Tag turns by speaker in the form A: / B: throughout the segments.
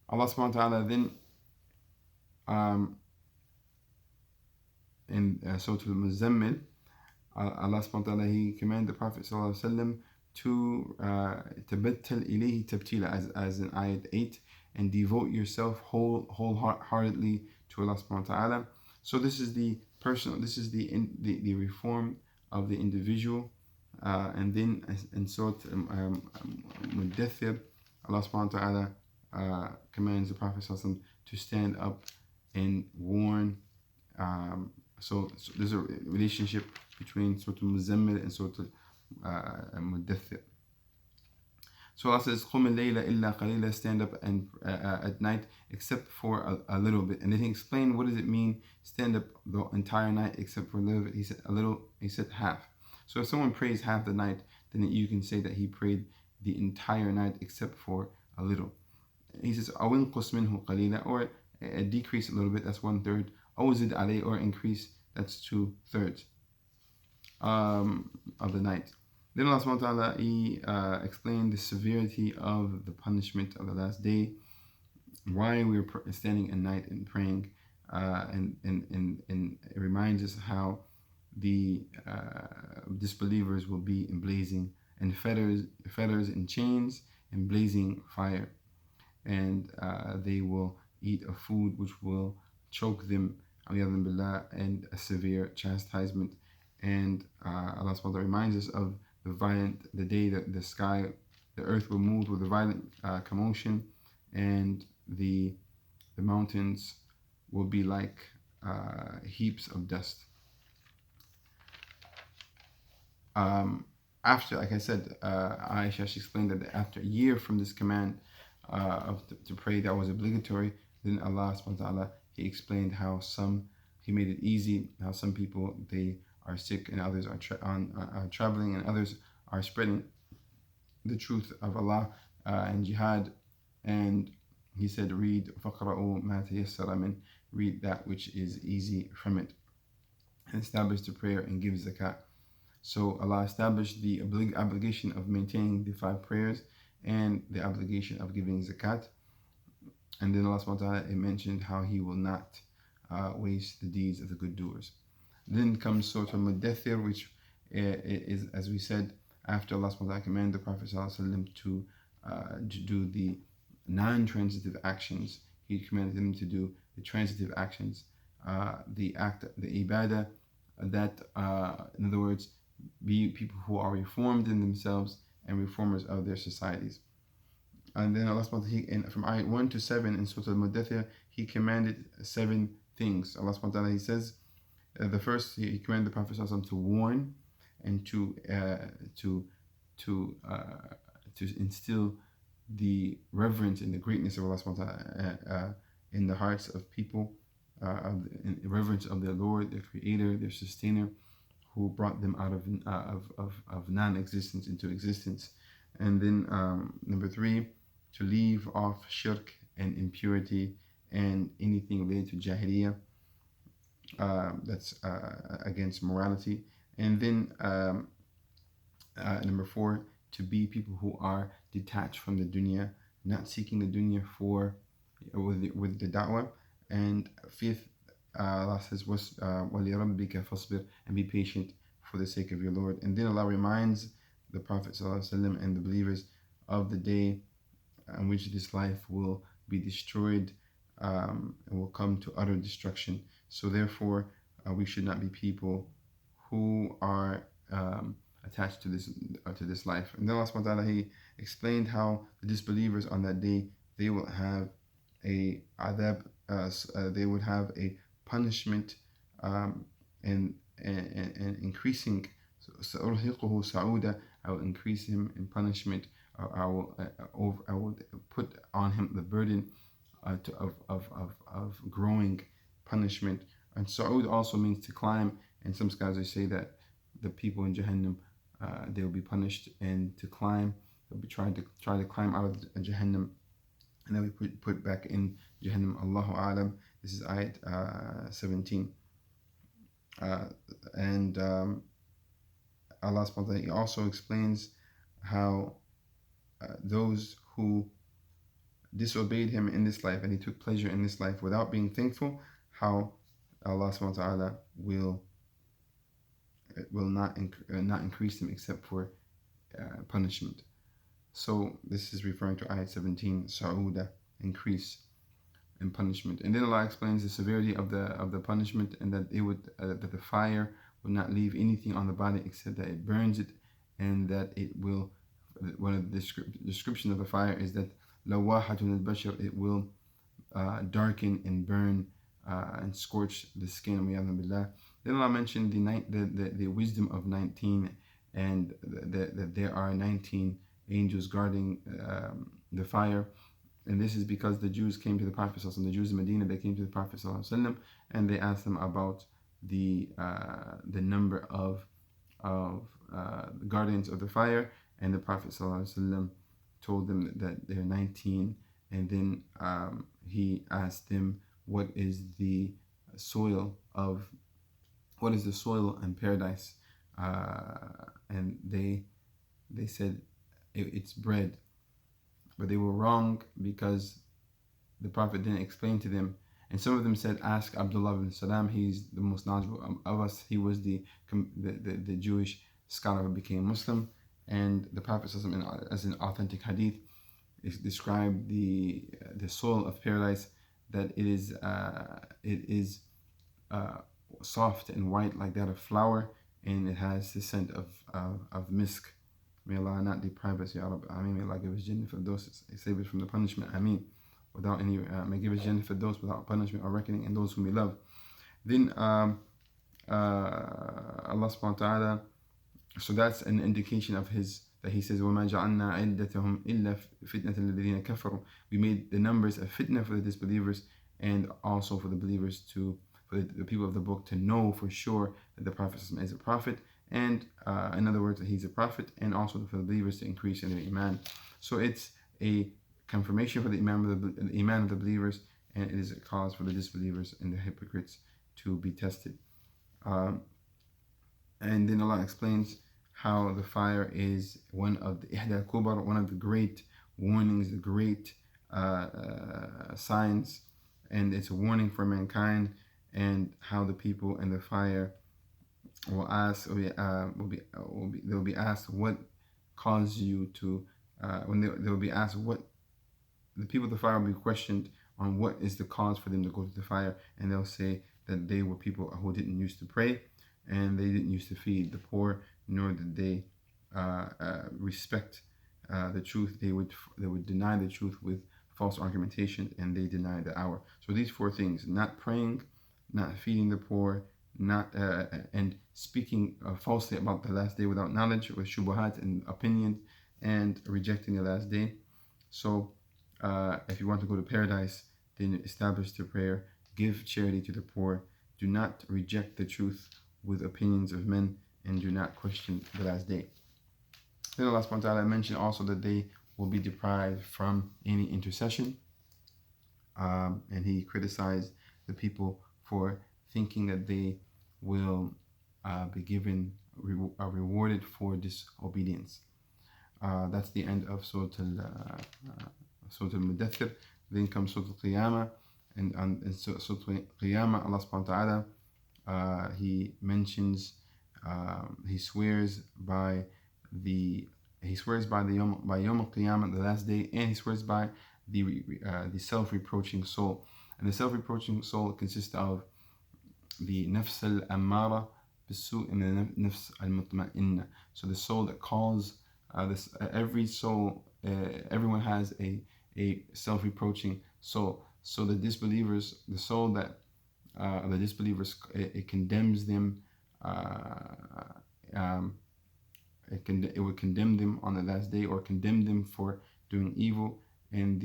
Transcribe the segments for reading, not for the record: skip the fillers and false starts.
A: Allah subhanahu wa ta'ala then um, in Surah Al-Muzammil, Allah subhanahu wa ta'ala, He commanded the Prophet sallallahu alaihi wasallam to tabattal ilayhi tabtila, as in ayat 8, and devote yourself wholeheartedly to Allah subhanahu wa ta'ala. So this is the personal, this is the reform of the individual. And then in Surah Mudathir, Allah subhanahu wa ta'ala commands the Prophet sallallahu alaihi wasallam to stand up and warn. So there's a relationship between Surah Al-Muzammil and Surah Al-Muddathir. So Allah says, قُمِ اللَّيْلَ إِلَّا قَلِيلًا, stand up and at night except for a little bit. And then he explained, what does it mean, stand up the entire night except for a little bit? He said a little, he said half. So if someone prays half the night, then you can say that he prayed the entire night except for a little. He says, أَوْ انْقُصْ مِنْهُ قَلِيلًا, or decrease a little bit, that's 1/3. أَوْ زِدْ عَلَيْهِ, or increase, that's 2/3 of the night. Then Allah subhanahu wa ta'ala, He explained the severity of the punishment of the last day, why we are standing at night and praying, and it reminds us how the disbelievers will be in blazing and fetters and chains and blazing fire, and they will eat a food which will choke them, and a severe chastisement. And Allah subhanahu wa ta'ala reminds us of the day that the earth will move with a violent commotion, and the mountains will be like heaps of dust. After, like I said, Aisha, she explained that after a year from this command to pray that was obligatory, then Allah subhanahu wa ta'ala, He explained how He made it easy, how some people, they are sick and others are traveling, and others are spreading the truth of Allah and jihad. And He said, read فَقْرَأُوا مَا تَيَسَّرَ مِنْ, read that which is easy from it, and establish the prayer and give zakat. So Allah established the obligation of maintaining the 5 prayers and the obligation of giving zakat. And then Allah subhanahu wa ta'ala mentioned how He will not waste the deeds of the good doers. Then comes Surah Al-Muddathir, which is, as we said, after Allah subhanahu wa ta'ala commanded the Prophet to do the non-transitive actions, He commanded him to do the transitive actions, the ibadah, that, in other words, be people who are reformed in themselves and reformers of their societies. And then Allah subhanahu wa ta'ala, from ayat 1 to 7 in Surah Al-Muddathir, He commanded 7 things. Allah subhanahu wa ta'ala, He says, the first, He commanded the Prophet to warn and to instill the reverence and the greatness of Allah subhanahu wa ta'ala in the hearts of people, in reverence of their Lord, their Creator, their Sustainer, who brought them out of non-existence into existence. And then number 3, to leave off shirk and impurity and anything related to jahiliyyah, that's against morality. And then number 4, to be people who are detached from the dunya, not seeking the dunya with the da'wah. And 5th, Allah says, وَلِرَبِّكَ فَاصْبِرْ, and be patient for the sake of your Lord. And then Allah reminds the Prophet ﷺ and the believers of the day in which this life will be destroyed and will come to utter destruction. So therefore, we should not be people who are attached to this life. And then Allah subhanahu wa ta'ala, He explained how the disbelievers on that day, they will have a adab, they would have a punishment and increasing. سأرهقه سعودا, I will increase him in punishment. I will put on him the burden of growing punishment. And Sa'ud also means to climb, and some scholars they say that the people in Jahannam, they will be punished, and to climb, they'll be trying to climb out of Jahannam, and then we put back in Jahannam. Allahu A'lam. This is ayat 17. And Allah subhanahu wa ta'ala also explains how those who disobeyed him in this life and he took pleasure in this life without being thankful, how Allah subhanahu wa ta'ala will not increase him except for punishment. So this is referring to ayat 17, Sa'uda, increase in punishment. And then Allah explains the severity of the punishment, and that that the fire will not leave anything on the body except that it burns it, and that it will. One of the description of the fire is that lawahatun al-bashar, it will darken and burn and scorch the skin. Then Allah mentioned the wisdom of 19, and that there are 19 angels guarding the fire. And this is because the Jews came to the Prophet ﷺ, the Jews in Medina, they came to the Prophet ﷺ, and they asked them about the number of guardians of the fire, and the Prophet ﷺ told them that there are 19. And then he asked them, what is the soil in paradise? And they said it's bread. But they were wrong, because the Prophet didn't explain to them. And some of them said, ask Abdullah ibn Salam, he's the most knowledgeable of us. He was the Jewish scholar who became Muslim. And the Prophet, as an authentic hadith, described the soil of paradise, that it is soft and white like that of flour, and it has the scent of misk. May Allah not deprive us, Ya Rabbi. Ameen. May Allah give us Jannah Firdaus, save us from the punishment. Ameen. Without any, may give us Jannah Firdaus without punishment or reckoning, and those whom we love. Then Allah subhanahu wa ta'ala, so that's an indication of that he says, وَمَا جَعَلْنَا عِدَّتَهُمْ إِلَّا فِتْنَةً لِلَّذِينَ كَفَرُوا. We made the numbers a fitna for the disbelievers, and also for the believers for the people of the book to know for sure that the Prophet is a prophet, and in other words, that he's a prophet, and also for the believers to increase in their iman. So it's a confirmation for the iman of the believers, and it is a cause for the disbelievers and the hypocrites to be tested. And then Allah explains how the fire is one of the Ihda Kubar, one of the great warnings, the great signs, and it's a warning for mankind, and how the people in the fire will ask, they'll be asked, what caused you to, when they'll be asked, what the people of the fire will be questioned on what is the cause for them to go to the fire, and they'll say that they were people who didn't used to pray, and they didn't used to feed the poor, nor did they respect the truth. They would deny the truth with false argumentation, and they deny the hour. So these four things: not praying, not feeding the poor, and speaking falsely about the last day without knowledge, with shubuhat and opinions, and rejecting the last day. So if you want to go to paradise, then establish the prayer, give charity to the poor, do not reject the truth with opinions of men, and do not question the last day. Then Allah subhanahu wa ta'ala mentioned also that they will be deprived from any intercession, and he criticized the people for thinking that they will be rewarded for disobedience. That's the end of Surah Al-Mudaththir. Then comes Surah Al-Qiyamah, and in Surah Al-Qiyamah, Allah subhanahu wa ta'ala, he mentions, he swears by Yawm Al-Qiyamah, the last day, and he swears by the self-reproaching soul. And the self-reproaching soul consists of the nafs al-ammara bisu and the nafs al-mutma'inna. So the soul that calls every soul, everyone has a self-reproaching soul. So the disbelievers, the soul that the disbelievers, it condemns them. It would condemn them on the last day, or condemn them for doing evil, and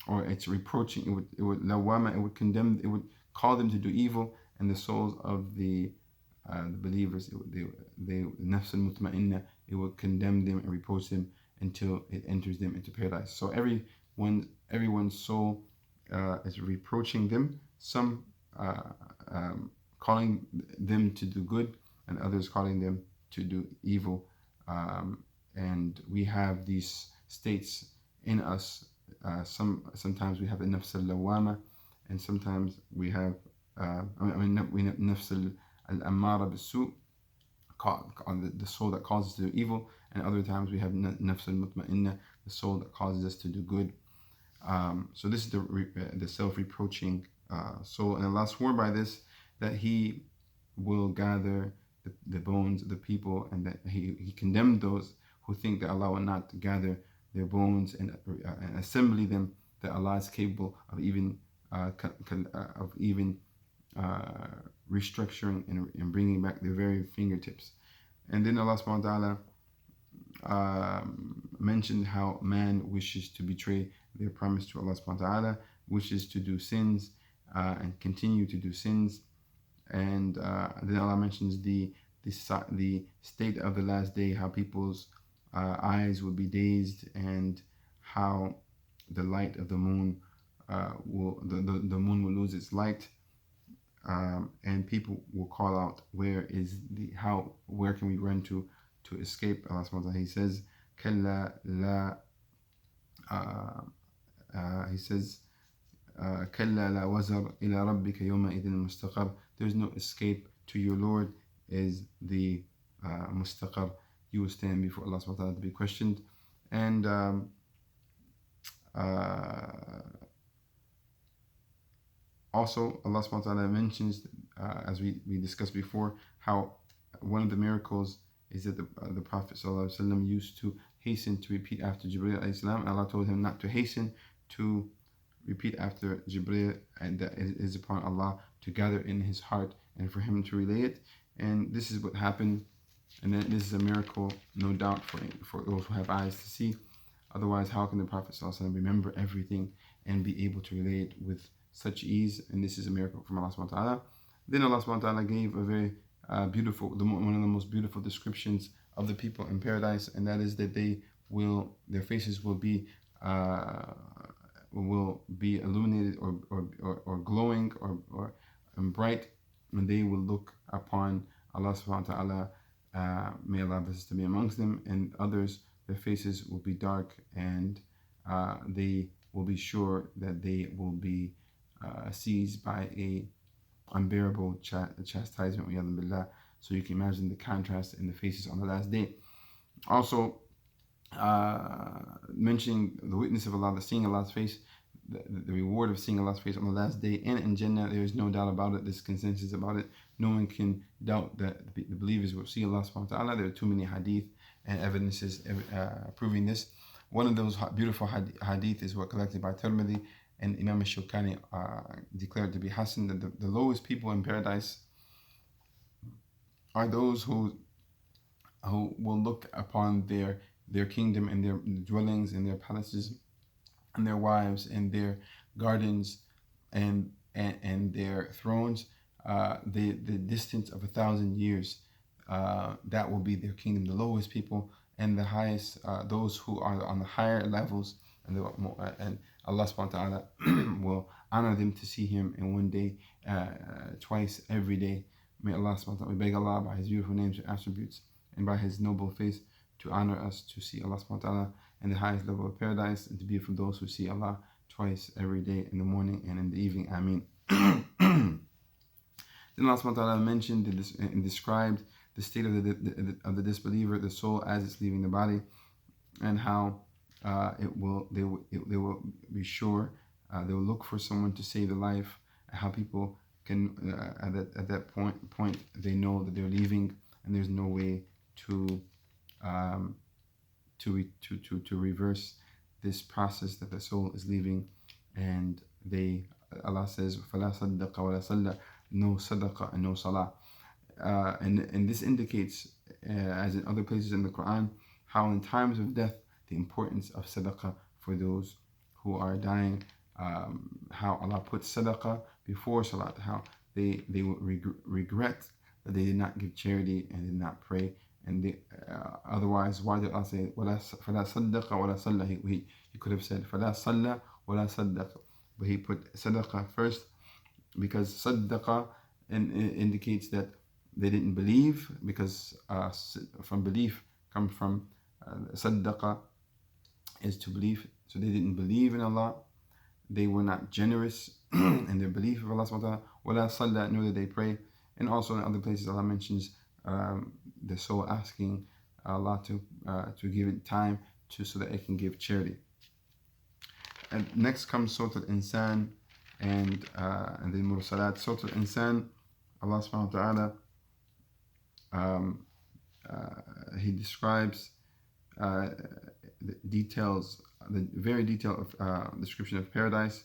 A: or it's reproaching. It would lawama. It would condemn. It would call them to do evil, and the souls of the believers, they nafs al-mutma'inna, it will condemn them and reproach them until it enters them into paradise. So everyone's soul is reproaching them. Some calling them to do good, and others calling them to do evil. And we have these states in us. Sometimes we have the nafs al-lawama, and sometimes we have we have nafs al-ammara bis-su, on the soul that causes us to do evil, and other times we have nafs al-mutma'inna, the soul that causes us to do good. So this is the self-reproaching soul, and Allah swore by this that He will gather the bones of the people, and that He condemned those who think that Allah will not gather their bones and assembly them, that Allah is capable of even restructuring and bringing back their very fingertips. And then Allah subhanahu wa ta'ala mentioned how man wishes to betray their promise to Allah subhanahu wa ta'ala, wishes to do sins and continue to do sins. And then Allah mentions the state of the last day, how people's eyes will be dazed, and how the light of the moon the moon will lose its light, and people will call out, where can we run to escape Allah subhanahu wa ta'ala. He says, Kalla la he says, Kalla la wazar ila rabbika yawma idin mustaqar. There's no escape to your Lord is the mustaqar. You will stand before Allah subhanahu wa ta'ala to be questioned. And also Allah subhanahu wa ta'ala mentions, as we discussed before, how one of the miracles is that the Prophet sallallahu alaihi wasallam used to hasten to repeat after Jibreel alayhi salam, and Allah told him not to hasten to repeat after Jibreel, and that it is upon Allah to gather in his heart and for him to relay it. And this is what happened, and then this is a miracle, no doubt, for those who have eyes to see. Otherwise, how can the Prophet sallallahu alaihi wasallam remember everything and be able to relate it with such ease? And this is a miracle from Allah subhanahu wa ta'ala. Then Allah subhanahu wa ta'ala gave a very one of the most beautiful descriptions of the people in paradise, and that is that their faces will be illuminated or glowing or bright, and they will look upon Allah subhanahu wa ta'ala. May Allah bless us to be amongst them. And others, their faces will be dark, and they will be sure that they will be seized by a unbearable chastisement. So you can imagine the contrast in the faces on the last day. Also, mentioning the witness of Allah, the seeing Allah's face, the reward of seeing Allah's face on the last day, and in Jannah, there is no doubt about it. There's consensus about it. No one can doubt that the believers will see Allah subhanahu wa ta'ala. There are too many hadith and evidences proving this. One of those beautiful hadith is what collected by Tirmidhi, and Imam al-Shawkani declared to be Hasan, that the lowest people in paradise are those who will look upon their kingdom and their dwellings and their palaces and their wives and their gardens and their thrones, the distance of 1,000 years. That will be their kingdom, the lowest people, and the highest, those who are on the higher levels, and Allah subhanahu wa ta'ala will honor them to see Him in one day, twice every day. May Allah subhanahu wa ta'ala, we beg Allah by His beautiful names and attributes and by His noble face to honor us to see Allah subhanahu wa ta'ala in the highest level of paradise, and to be from those who see Allah twice every day, in the morning and in the evening. Ameen. Then Allah subhanahu wa ta'ala mentioned and described the state of the disbeliever, the soul as it's leaving the body, and how they will be sure, they will look for someone to save their life. How people can at that point they know that they're leaving, and there's no way to reverse this process that the soul is leaving. And Allah says, فَلَا صَدَّقَ وَلَا صَلَّى, no sadaqah and no salah. And this indicates, as in other places in the Quran, how in times of death, the importance of sadaqah for those who are dying, how Allah puts sadaqah before salat, how they will regret that they did not give charity and did not pray. And otherwise, why did Allah say فَلَا صَدَّقَ وَلَا صَلَّى? He could have said فَلَا صَلَّى وَلَا صَدَّقَ, but he put sadaqah first, because sadaqah indicates that they didn't believe, because from belief comes from sadaqah, is to believe. So they didn't believe in Allah. They were not generous in their belief of Allah subhanahu wa ta'ala. وَلَا صَلَّى, nor did they pray. And also in other places Allah mentions the soul asking Allah to give it time so that it can give charity. And next comes Surah Al-Insan and then Mursalat. Surah Al-Insan, Allah subhanahu wa ta'ala, He describes the details, the very detailed description of paradise,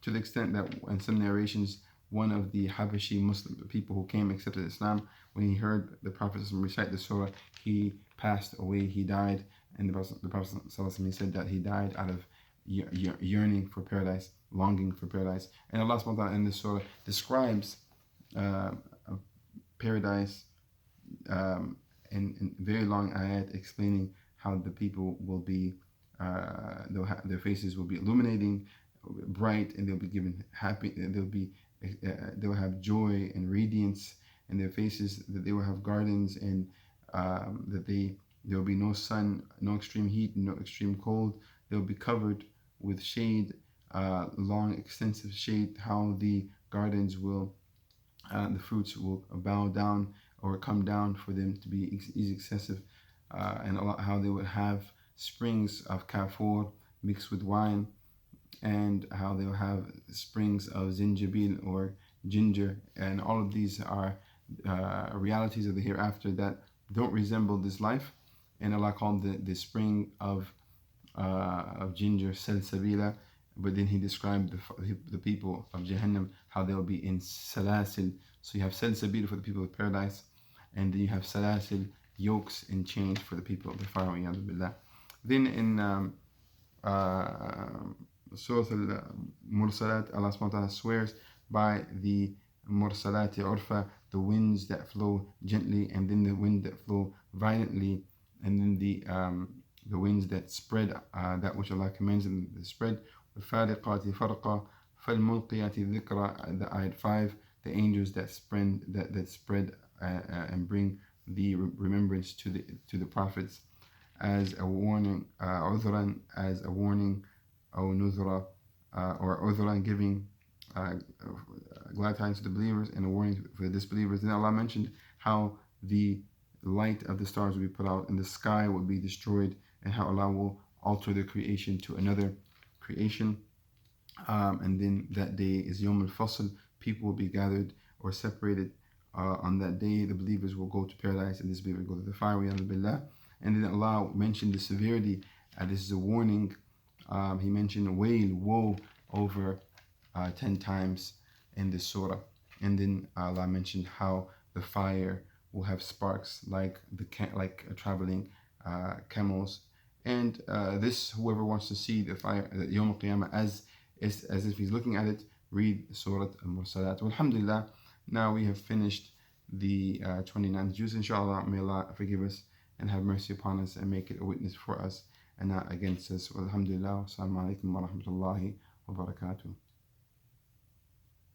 A: to the extent that in some narrations, one of the Habashi Muslim people who came accepted Islam, when he heard the Prophet recite the surah, he passed away, he died, and the Prophet he said that he died out of yearning for paradise, longing for paradise. And Allah subhanahu wa ta'ala in this surah describes paradise in very long ayat, explaining how the people will be, their faces will be illuminating, bright, and they'll be given happy. They'll have joy and radiance in their faces. That they will have gardens, and that there will be no sun, no extreme heat, no extreme cold. They'll be covered with shade, long, extensive shade. How the gardens will, the fruits will bow down or come down for them to be excessive, and how they would have springs of kafur mixed with wine, and how they'll have springs of zinjabil or ginger. And all of these are realities of the hereafter that don't resemble this life. And Allah called the spring of ginger salsabila, but then He described the people of Jahannam, how they'll be in salasil. So you have salsabil for the people of paradise, and then you have salasil, yokes and chains, for the people of the fire. Then in Surah Al-Mursalat, Allah subhanahu wa ta'ala swears by the Mursalati Urfa, the winds that flow gently, and then the wind that flow violently, and then the winds that spread that which Allah commands them to spread. وَالْفَارِقَاتِ فَرْقًا فَالْمُلْقِيَاتِ ذِكْرًا, the ayat 5, the angels that spread and bring the remembrance to the prophets as a warning, udhran, as a warning, or nuzra, or udhran, giving glad tidings to the believers and a warning for the disbelievers. Then Allah mentioned how the light of the stars will be put out and the sky will be destroyed, and how Allah will alter the creation to another creation. And then that day is Yawm al-Fasl. People will be gathered or separated. On that day, the believers will go to paradise and the disbelievers will go to the fire. And then Allah mentioned the severity. This is a warning. He mentioned wail, woe, over 10 times in this surah. And then Allah mentioned how the fire will have sparks like traveling camels. And this, whoever wants to see the fire, the Yawm al-Qiyamah, as if he's looking at it, read Surah Al-Mursalat. Alhamdulillah, now we have finished the 29th juz. Inshallah, may Allah forgive us and have mercy upon us and make it a witness for us and not against us. Alhamdulillah. Assalamu alaikum wa rahmatullahi wa barakatuh.